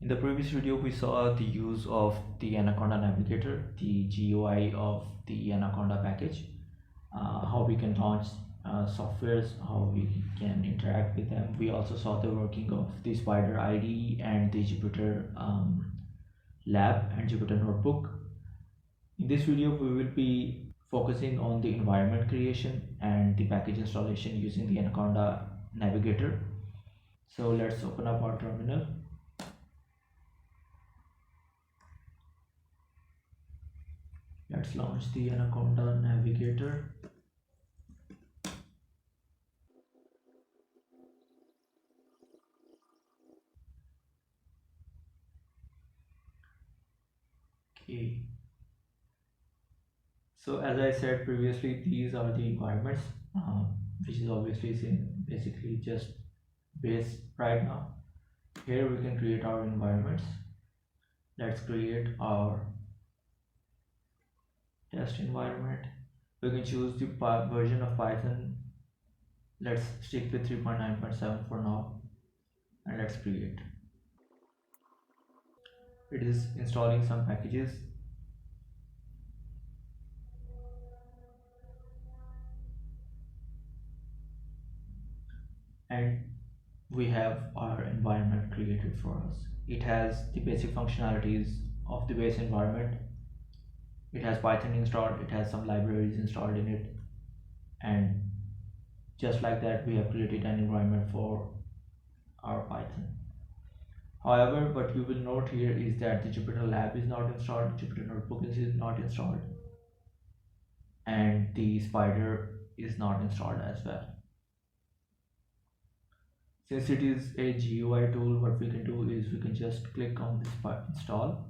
In the previous video, we saw the use of the Anaconda Navigator, the GUI of the Anaconda package, how we can launch softwares, how we can interact with them. We also saw the working of the Spider IDE and the Jupyter Lab and Jupyter Notebook. In this video, we will be focusing on the environment creation and the package installation using the Anaconda Navigator. So let's open up our terminal. Let's launch the Anaconda Navigator. Okay. So as I said previously, these are the environments, which is obviously basically just base right now. Here we can create our environments. Let's create our test environment. We can choose the version of Python. Let's stick with 3.9.7 for now, and let's create. It is installing some packages. And we have our environment created for us. It has the basic functionalities of the base environment. It has Python installed, it has some libraries installed in it, and just like that we have created an environment for our Python. However, what you will note here is that the Jupyter Lab is not installed, Jupyter Notebook is not installed, and the Spider is not installed as well. Since it is a GUI tool, what we can do is we can just click on this install,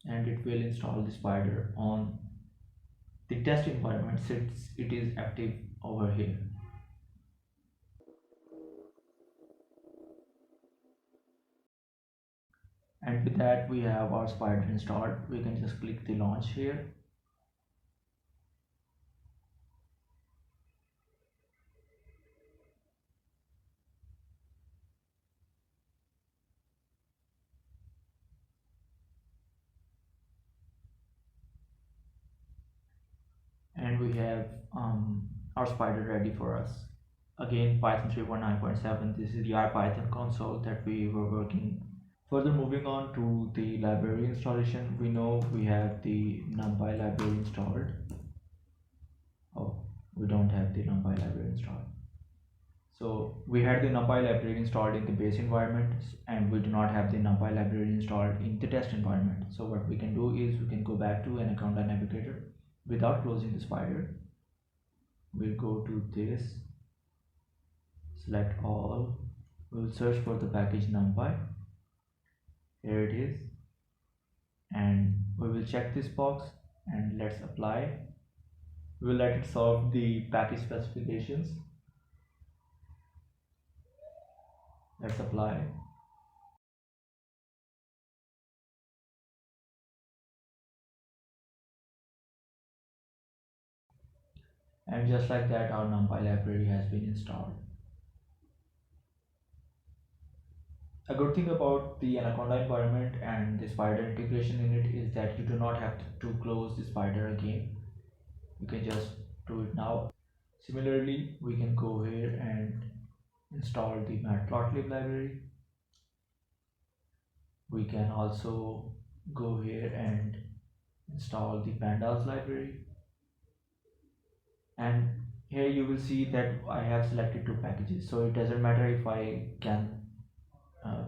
and it will install the Spider on the test environment since it is active over here. And with that, we have our Spider installed. We can just click the launch here. And we have our Spider ready for us. Again, Python 3.9.7. This is the IPython console that we were working. Further moving on to the library installation, we know we have the NumPy library installed. Oh, we don't have the NumPy library installed. So we had the NumPy library installed in the base environment, and we do not have the NumPy library installed in the test environment. So what we can do is we can go back to Anaconda Navigator without closing the Spider. We'll go to this, select all, we'll search for the package NumPy. Here it is, and we will check this box and let's apply. We'll let it solve the package specifications. Let's apply. And just like that, our NumPy library has been installed. A good thing about the Anaconda environment and the Spider integration in it is that you do not have to close the Spider again. You can just do it now. Similarly, we can go here and install the matplotlib library. We can also go here and install the pandas library. And here you will see that I have selected two packages, so it doesn't matter if I can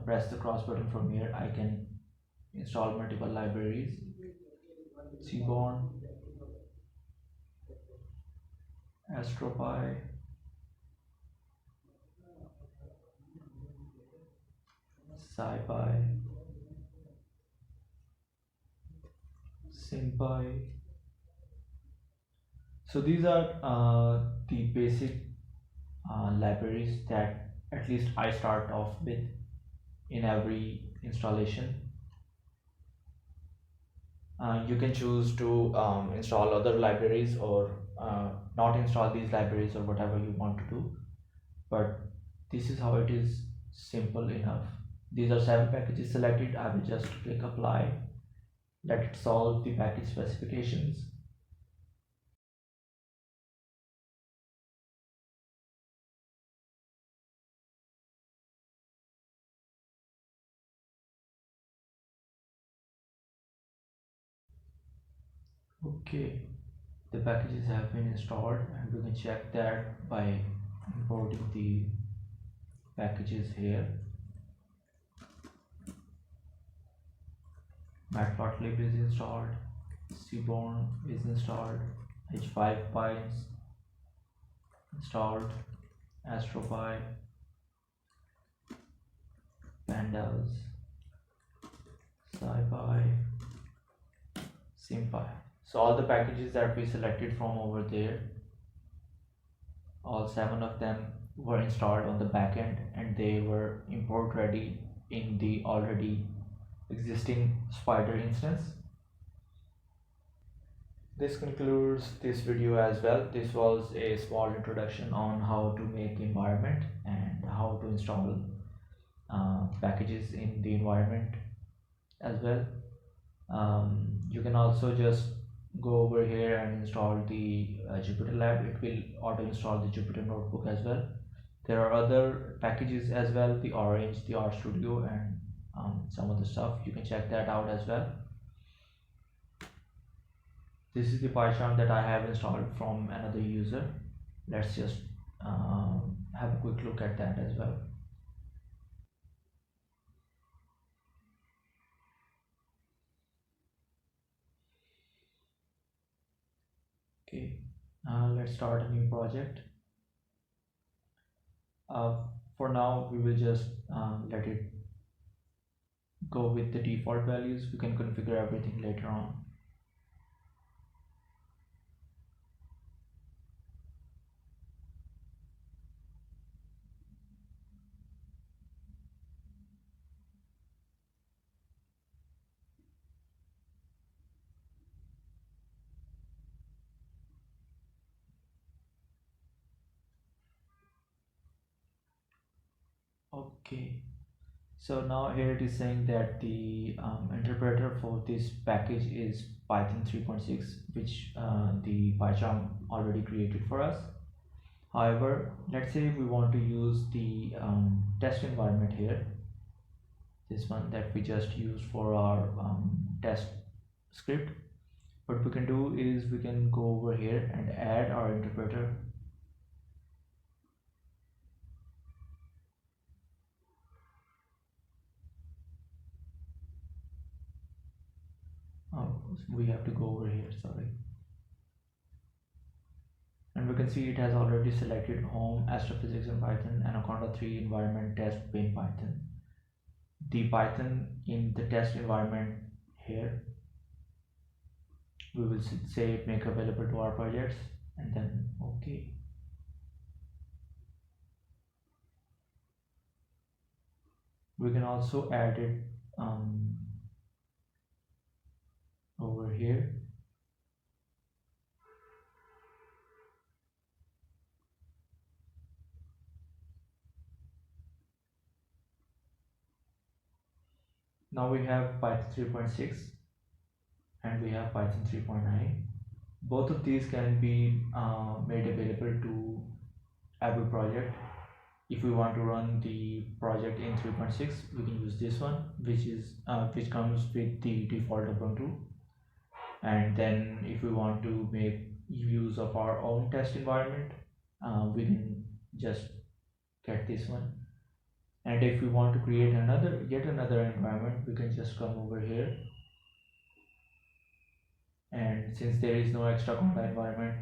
press the cross button from here. I can install multiple libraries: Seaborn, Astropy, SciPy, SymPy. So these are the basic libraries that at least I start off with in every installation. You can choose to install other libraries or not install these libraries or whatever you want to do, but this is how it is, simple enough. These are 7 packages selected. I will just click apply. Let it solve the package specifications. Okay, the packages have been installed, and we can check that by importing the packages here. Matplotlib is installed, Seaborn is installed, H5 Pines installed, AstroPy, Pandas, SciPy, SymPy. So all the packages that we selected from over there, all 7 of them were installed on the backend, and they were import ready in the already existing Spider instance. This concludes this video as well. This was a small introduction on how to make the environment and how to install packages in the environment as well. You can also just go over here and install the Jupyter Lab. It will auto install the Jupyter Notebook as well. There are other packages as well, the Orange, the RStudio, and some other stuff. You can check that out as well. This is the PyCharm that I have installed from another user. Let's just have a quick look at that as well. Okay, let's start a new project. For now, we will just let it go with the default values. We can configure everything later on. Okay, so now here it is saying that the interpreter for this package is Python 3.6, which the PyCharm already created for us. However, let's say we want to use the test environment here, this one that we just used for our test script. What we can do is we can go over here and add our interpreter. Oh, we have to go over here, sorry. And we can see it has already selected home, Astrophysics in Python, Anaconda 3 environment test bin Python. The Python in the test environment here, we will say make available to our projects, and then okay. We can also add it over here. Now we have Python 3.6 and we have Python 3.9. Both of these can be made available to every project. If we want to run the project in 3.6, we can use this one, which comes with the default Ubuntu. And then if we want to make use of our own test environment, we can just get this one. And if we want to create yet another environment, we can just come over here. And since there is no extra Conda environment,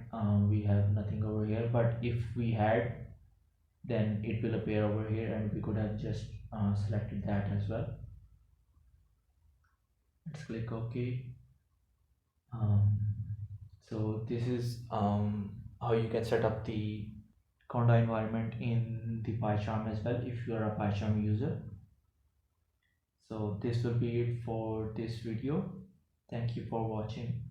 we have nothing over here. But if we had, then it will appear over here, and we could have just selected that as well. Let's click OK. So this is how you can set up the Conda environment in the PyCharm as well if you are a PyCharm user. So this will be it for this video. Thank you for watching.